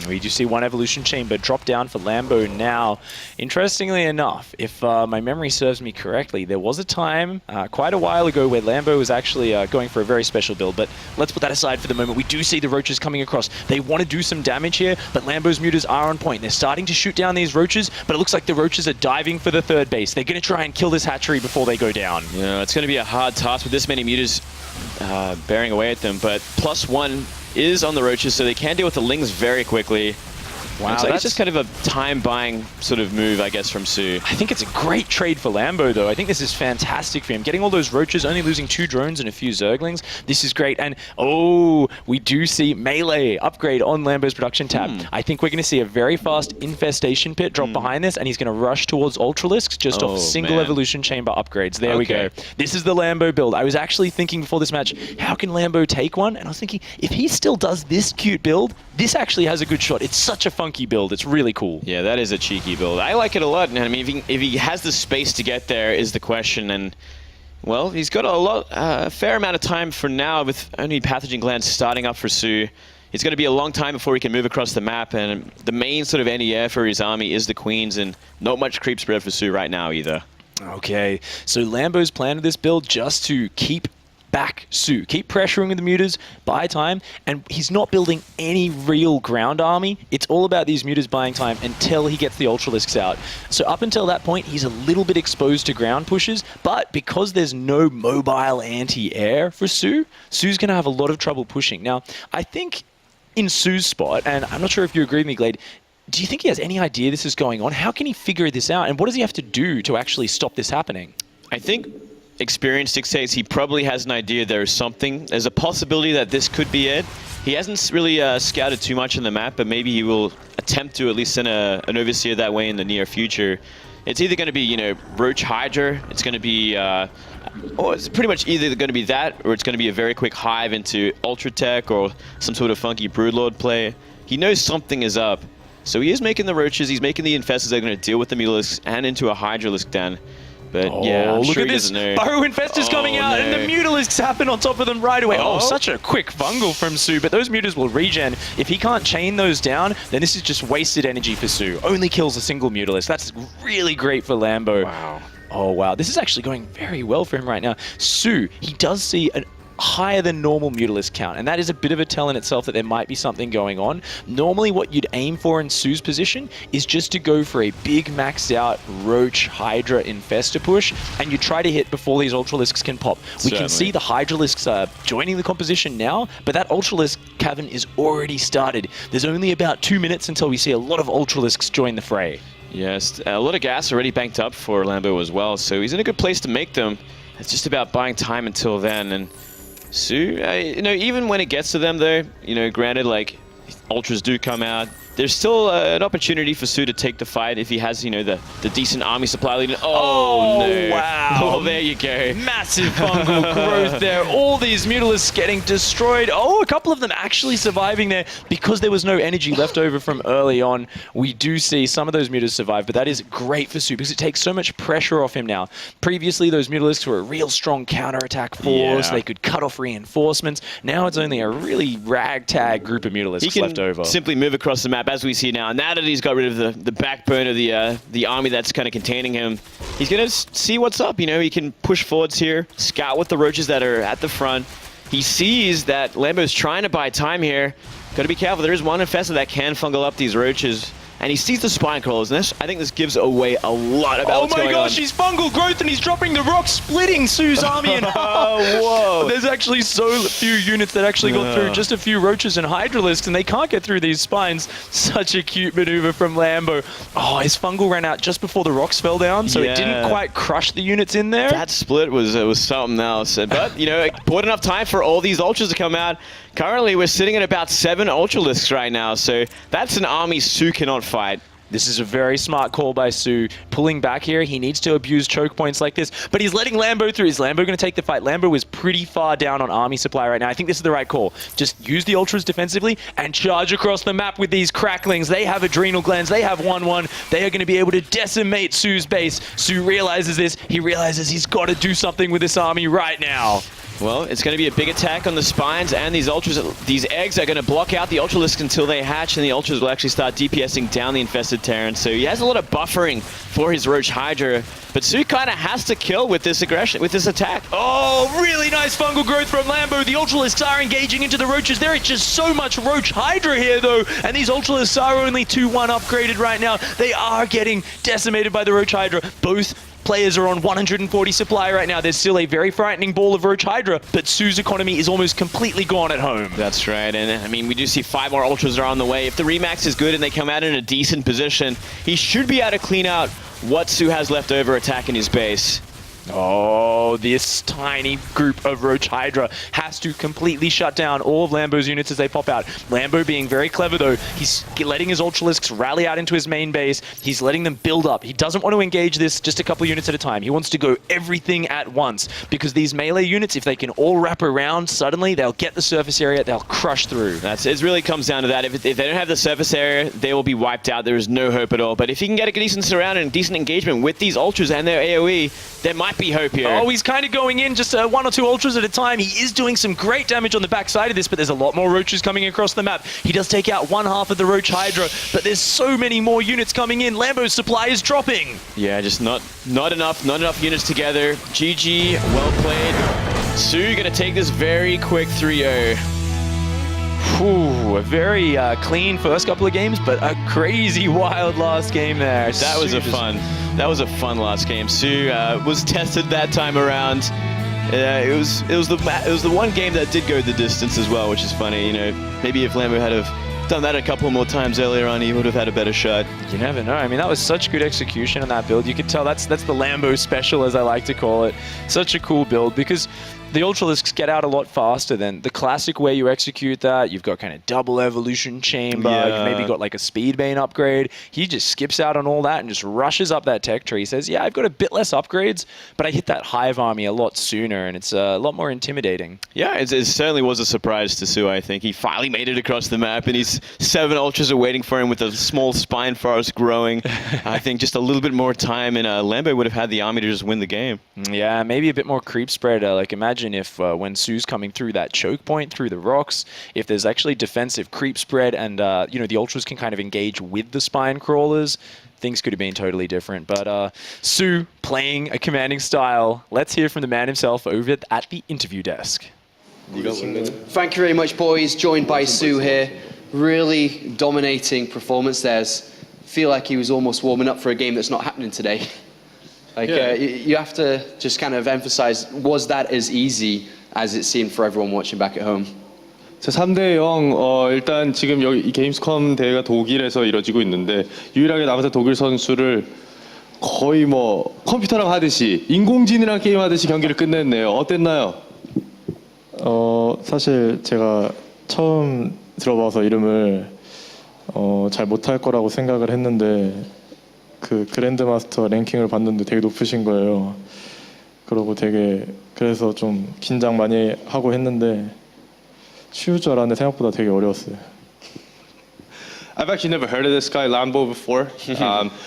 We do see one evolution chamber drop down for Lambo now. Interestingly enough, if my memory serves me correctly, there was a time quite a while ago where Lambo was actually going for a very special build, but let's put that aside for the moment. We do see the roaches coming across. They want to do some damage here, but Lambo's mutas are on point. They're starting to shoot down these roaches, but it looks like the roaches are diving for the third base. They're going to try and kill this hatchery before they go down. Yeah, it's going to be a hard task with this many mutas bearing away at them, but +1 is on the roaches, so they can deal with the lings very quickly. Wow, Looks like it's just kind of a time-buying sort of move, I guess, from Su. I think it's a great trade for Lambo, though. I think this is fantastic for him. Getting all those roaches, only losing 2 drones and a few zerglings. This is great. And, oh, we do see melee upgrade on Lambo's production tab. I think we're going to see a very fast infestation pit drop behind this, and he's going to rush towards Ultralisks just off single evolution chamber upgrades. There we go. This is the Lambo build. I was actually thinking before this match, how can Lambo take one? And I was thinking, if he still does this cute build, this actually has a good shot. It's such a funky build. It's really cool. Yeah, that is a cheeky build. I like it a lot. And I mean, if he has the space to get there is the question. And, well, he's got a fair amount of time for now with only pathogen glands starting up for Su. It's going to be a long time before he can move across the map. And the main sort of NER for his army is the Queens, and not much creep spread for Su right now either. Okay, so Lambo's plan of this build just to keep back Su, keep pressuring with the mutas, buy time, and he's not building any real ground army. It's all about these mutas buying time until he gets the Ultralisks out. So up until that point, he's a little bit exposed to ground pushes, but because there's no mobile anti-air for Su, Su's going to have a lot of trouble pushing. Now, I think in Su's spot, and I'm not sure if you agree with me, Glade, do you think he has any idea this is going on? How can he figure this out? And what does he have to do to actually stop this happening? I think experience dictates he probably has an idea there's something. There's a possibility that this could be it. He hasn't really scouted too much on the map, but maybe he will attempt to at least send an overseer that way in the near future. It's either going to be, you know, Roach Hydra. It's going to be, or it's pretty much either going to be that, or it's going to be a very quick hive into Ultra Tech or some sort of funky Broodlord play. He knows something is up. So he is making the Roaches, he's making the Infestors that are going to deal with the Mutalisks and into a Hydralisk den. But yeah, I'm look sure at he this. doesn't know. Burrow Infestor's coming out, and the Mutalisks happen on top of them right away. Oh, such a quick fungal from Su, but those Mutas will regen. If he can't chain those down, then this is just wasted energy for Su. Only kills a single Mutalisk. That's really great for Lambo. Wow. Oh, wow. This is actually going very well for him right now. Su, he does see an higher than normal Mutalisk count, and that is a bit of a tell in itself that there might be something going on. Normally what you'd aim for in Su's position is just to go for a big maxed out Roach Hydra Infestor push, and you try to hit before these Ultralisks can pop. We can see the Hydralisks joining the composition now, but that Ultralisk cavern is already started. There's only about 2 minutes until we see a lot of Ultralisks join the fray. Yes, a lot of gas already banked up for Lambo as well, so he's in a good place to make them. It's just about buying time until then, and Su, you know, even when it gets to them though, you know, granted, like, Ultras do come out, there's still an opportunity for Su to take the fight if he has, you know, the decent army supply lead. Oh, no. Wow. Well, there you go. Massive fungal growth there. All these Mutalisks getting destroyed. Oh, a couple of them actually surviving there because there was no energy left over from early on. We do see some of those Mutas survive, but that is great for Su because it takes so much pressure off him now. Previously, those Mutalisks were a real strong counterattack force. They could cut off reinforcements. Now it's only a really ragtag group of Mutalisks left over. Simply move across the map as we see now. Now that he's got rid of the backbone of the army that's kind of containing him, he's going to see what's up. You know, he can push forwards here, scout with the Roaches that are at the front. He sees that Lambo's trying to buy time here. Got to be careful. There is one Infestor that can fungal up these Roaches. And he sees the Spine Crawlers, and I think this gives away a lot about what's going on. Oh my gosh, he's fungal growth and he's dropping the rock, splitting Su's army in half. Whoa. There's actually so few units that actually got through, just a few Roaches and Hydralisks, and they can't get through these spines. Such a cute maneuver from Lambo. Oh, his fungal ran out just before the rocks fell down, so it didn't quite crush the units in there. That split was something else. But, you know, it bought enough time for all these Ultras to come out. Currently, we're sitting at about 7 Ultralisks right now, so that's an army Su cannot fight. This is a very smart call by Su. Pulling back here, he needs to abuse choke points like this, but he's letting Lambo through. Is Lambo going to take the fight? Lambo is pretty far down on army supply right now. I think this is the right call. Just use the Ultras defensively and charge across the map with these cracklings. They have adrenal glands. They have 1-1. They are going to be able to decimate Su's base. Su realizes this. He realizes he's got to do something with this army right now. Well, it's going to be a big attack on the spines, and these ultras, these eggs are going to block out the Ultralisks until they hatch, and the ultras will actually start DPSing down the infested Terran. So he has a lot of buffering for his Roach Hydra, but Su kind of has to kill with this aggression, with this attack. Oh, really nice fungal growth from Lambo. The Ultralisks are engaging into the Roaches. There is just so much Roach Hydra here, though, and these Ultralisks are only 2-1 upgraded right now. They are getting decimated by the Roach Hydra. Both players are on 140 supply right now. There's still a very frightening ball of Roach Hydra, but Su's economy is almost completely gone at home. That's right, and I mean, we do see 5 more Ultras are on the way. If the Remax is good and they come out in a decent position, he should be able to clean out what Su has left over attacking his base. Oh, this tiny group of Roach Hydra has to completely shut down all of Lambo's units as they pop out. Lambo being very clever, though. He's letting his Ultralisks rally out into his main base. He's letting them build up. He doesn't want to engage this just a couple units at a time. He wants to go everything at once, because these melee units, if they can all wrap around, suddenly they'll get the surface area, they'll crush through. It really comes down to that. If they don't have the surface area, they will be wiped out. There is no hope at all. But if he can get a decent surround and decent engagement with these Ultras and their AoE, there might be hope here. Oh, he's kind of going in just 1 or 2 Ultras at a time. He is doing some great damage on the backside of this, but there's a lot more Roaches coming across the map. He does take out 1/2 of the Roach Hydra, but there's so many more units coming in. Lambo's supply is dropping. Yeah, just not enough units together. GG, well played. Su gonna take this very quick 3-0. Whew, a very clean first couple of games, but a crazy wild last game there. That was a fun last game. Su was tested that time around. It was the one game that did go the distance as well, which is funny. You know, maybe if Lambo had have done that a couple more times earlier on, he would have had a better shot. You never know. I mean, that was such good execution on that build. You could tell that's the Lambo special, as I like to call it. Such a cool build, because the Ultralisks get out a lot faster than the classic way you execute that. You've got kind of double evolution chamber. Yeah. You've maybe got like a Speedbane upgrade. He just skips out on all that and just rushes up that tech tree. He says, yeah, I've got a bit less upgrades, but I hit that hive army a lot sooner, and it's a lot more intimidating. Yeah, it certainly was a surprise to Su, I think. He finally made it across the map, and his 7 Ultras are waiting for him with a small spine forest growing. I think just a little bit more time, and Lambo would have had the army to just win the game. Yeah, maybe a bit more creep spread. Like, imagine if when Su's coming through that choke point, through the rocks, if there's actually defensive creep spread and, you know, the Ultras can kind of engage with the spine crawlers, things could have been totally different. But Su playing a commanding style. Let's hear from the man himself over at the interview desk. Thank you very much, boys. Joined by Su here. Really dominating performance there. Feel like he was almost warming up for a game that's not happening today. Like, you have to just kind of emphasize, was that as easy as it seemed for everyone watching back at home? 자, 3대0. 일단 지금 여기 이 게임스컴 대회가 독일에서 이루어지고 있는데 유일하게 남아서 독일 선수를 거의 뭐 컴퓨터랑 하듯이 인공지능이랑 게임하듯이 경기를 끝냈네요. 어땠나요? 사실 제가 처음 들어봐서 이름을 잘 못할 거라고 생각을 했는데 그 그랜드마스터 랭킹을 봤는데 되게 높으신 거예요. 그러고 그래서 좀 긴장 많이 하고 했는데 쉬울 줄 알았는데 생각보다 되게 어려웠어요. I've actually never heard of this guy Lambo before,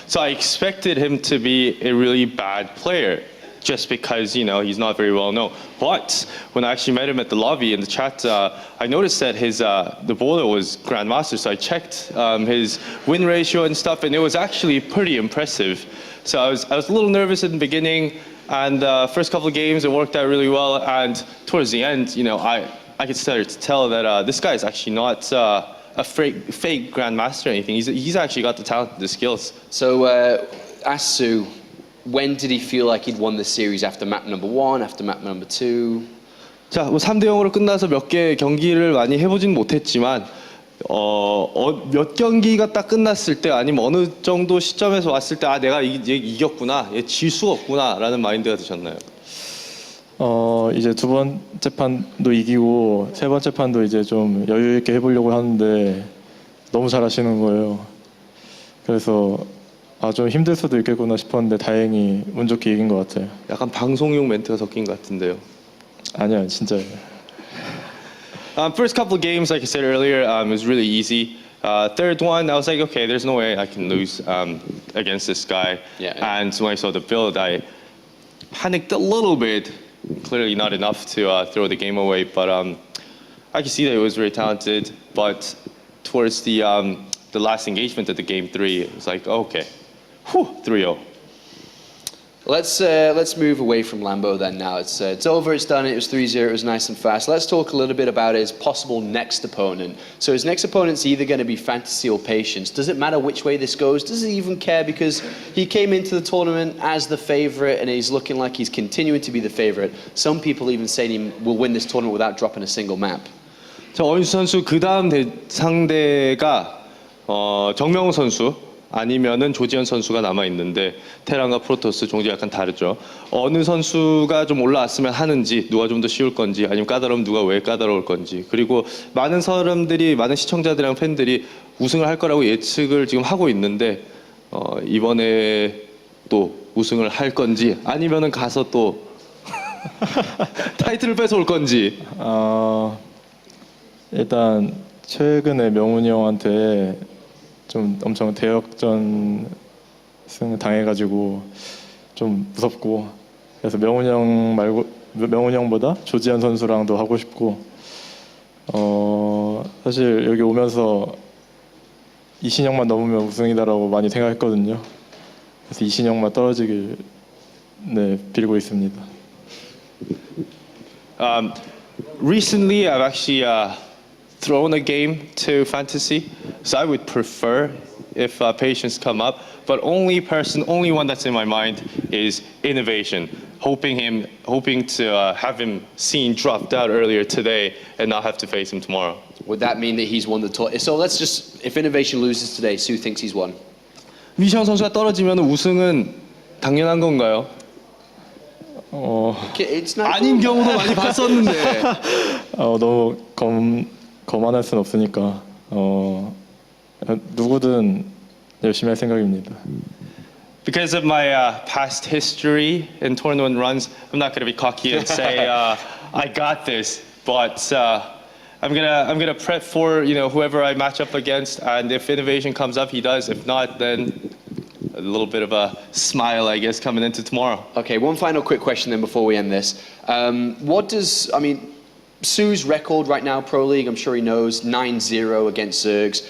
so I expected him to be a really bad player, just because, you know, he's not very well known. But when I actually met him at the lobby in the chat, I noticed that the bowler was Grandmaster, so I checked his win ratio and stuff, and it was actually pretty impressive. So I was a little nervous in the beginning, and first couple of games it worked out really well, and towards the end, you know, I could start to tell that this guy is actually not a fake Grandmaster or anything. He's actually got the talent and the skills. So, ask Su, when did he feel like he'd won the series? After map number 1, after map number 2? 자, 뭐 3대0으로 끝나서 몇 개 경기를 많이 해보진 못했지만 몇 경기가 딱 끝났을 때 아니면 어느 정도 시점에서 왔을 때 내가 이겼구나, 얘 질 수가 없구나라는 마인드가 드셨나요? 이제 두 번째 판도 이기고 세 번째 판도 이제 좀 여유 있게 해보려고 하는데 너무 잘하시는 거예요. 그래서 좀 힘들 수도 있겠구나 싶었는데 다행히 운 좋게 이긴 것 같아요. 약간 방송용 멘트가 섞인 것 같은데요. 아니야, 진짜예요. First couple of games, like I said earlier, was really easy. Third one, I was like, okay, there's no way I can lose against this guy. Yeah. And when I saw the build, I panicked a little bit, clearly not enough to throw the game away. But I can see that he was very talented. But towards the last engagement of the game 3, it was like, okay, 3-0. Let's move away from Lambo then now. It's over, it's done, it was 3-0, it was nice and fast. Let's talk a little bit about his possible next opponent. So his next opponent's either going to be Fantasy or Patience. Does it matter which way this goes? Does he even care? Because he came into the tournament as the favorite and he's looking like he's continuing to be the favorite. Some people even say he will win this tournament without dropping a single map. 자, 어윤수 선수 그 다음 상대가 정명호 선수 아니면은 조지현 선수가 남아 있는데 테란과 프로토스 종지 약간 다르죠. 어느 선수가 좀 올라왔으면 하는지, 누가 좀 더 쉬울 건지, 아니면 까다로우면 누가 왜 까다로울 건지. 그리고 많은 사람들이, 많은 시청자들이랑 팬들이 우승을 할 거라고 예측을 지금 하고 있는데 이번에 또 우승을 할 건지, 아니면은 가서 또 타이틀을 뺏어올 건지. 일단 최근에 명훈이 형한테 좀 엄청 대역전 승 당해가지고 좀 무섭고, 그래서 명훈이 형보다 조지현 선수랑도 하고 싶고, 사실 여기 오면서 이신영만 넘으면 우승이다라고 많이 생각했거든요. 그래서 이신영만 떨어지길 빌고 있습니다. Recently, I've actually thrown a game to Fantasy, so I would prefer if Patience come up. But only one that's in my mind is Innovation. Hoping to have him seen dropped out earlier today and not have to face him tomorrow. Would that mean that he's won the tournament? So let's just, if Innovation loses today, Sue thinks he's won. 미시영 선수가 떨어지면 우승은 당연한 건가요? It's not 아닌 경우도 많이 봤었는데. 너무 거만할 순 없으니까 누구든 열심히 할 생각입니다. Because of my past history in tournament runs, I'm not going to be cocky and say I got this, but I'm gonna prep for whoever I match up against, and if Innovation comes up, he does. If not, then a little bit of a smile, I guess, coming into tomorrow. Okay, one final quick question then before we end this. Sue's record right now, Pro League, I'm sure he knows, 9-0 against Zergs.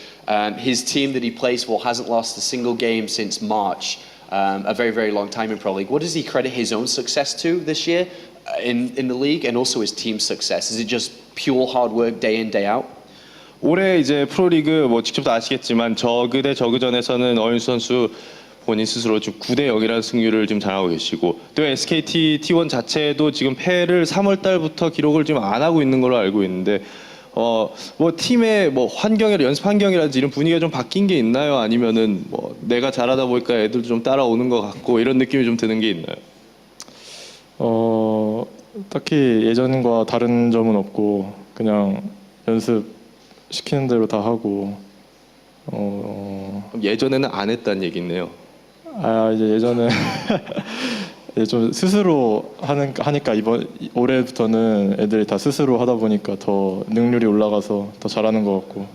His team that he plays for hasn't lost a single game since March, a very, very long time in Pro League. What does he credit his own success to this year in the league, and also his team's success? Is it just pure hard work day in, day out? 올해 이제 프로리그 직접 다 아시겠지만 저그 대 저그전에서는 어윤수 선수 본인 스스로 지금 9대0이라는 승률을 지금 자랑하고 계시고, 또 SKT T1 자체도 지금 패를 3월 달부터 기록을 지금 안 하고 있는 걸로 알고 있는데, 팀의 환경이라 연습 환경이라든지 이런 분위기가 좀 바뀐 게 있나요? 아니면은 내가 잘하다 보니까 애들도 좀 따라오는 것 같고 이런 느낌이 좀 드는 게 있나요? 딱히 예전과 다른 점은 없고 그냥 연습 시키는 대로 다 하고. 예전에는 안 했다는 얘기네요. 이제 예전에 이제 좀 스스로 하니까 올해부터는 애들이 다 스스로 하다 보니까 더 능률이 올라가서 더 잘하는 것 같고,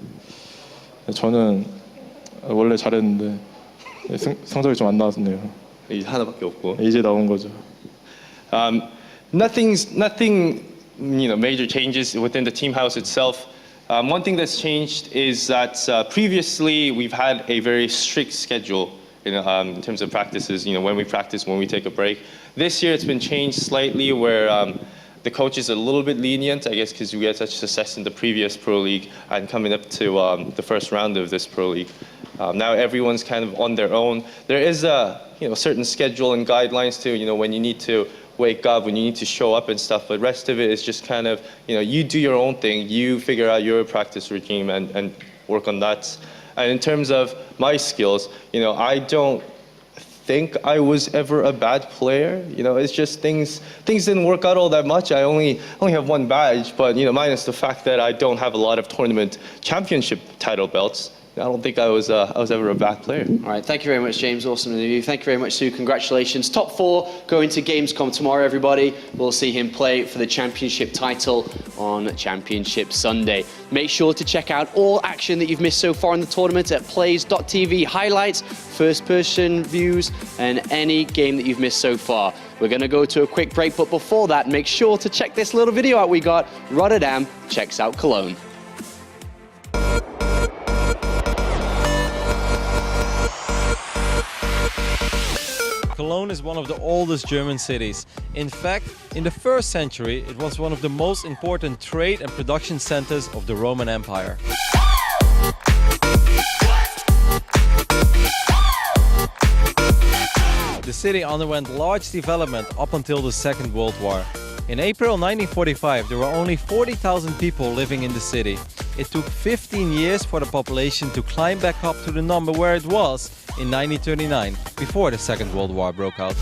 저는 원래 잘했는데 성적이 좀 안 나왔네요. 이제 하나밖에 없고. 이제 나온 거죠. Nothing major changes within the team house itself. One thing that's changed is that previously we've had a very strict schedule in terms of practices, when we practice, when we take a break. This year it's been changed slightly where the coach is a little bit lenient, I guess, because we had such success in the previous Pro League and coming up to the first round of this Pro League. Now everyone's kind of on their own. There is a certain schedule and guidelines to, when you need to wake up, when you need to show up and stuff, but rest of it is just kind of, you do your own thing, you figure out your practice regime and work on that. And in terms of my skills, I don't think I was ever a bad player. It's just things didn't work out all that much. I only have one badge, but minus the fact that I don't have a lot of tournament championship title belts. I don't think I was ever a bad player. All right, thank you very much, James. Awesome to you. Thank you very much, Sue. Congratulations. Top 4 going to Gamescom tomorrow, everybody. We'll see him play for the championship title on Championship Sunday. Make sure to check out all action that you've missed so far in the tournament at plays.tv, highlights, first-person views, and any game that you've missed so far. We're going to go to a quick break, but before that, make sure to check this little video out we got. Rotterdam checks out Cologne. Cologne is one of the oldest German cities. In fact, in the 1st century, it was one of the most important trade and production centers of the Roman Empire. The city underwent large development up until the Second World War. In April 1945, there were only 40,000 people living in the city. It took 15 years for the population to climb back up to the number where it was in 1939, before the Second World War broke out.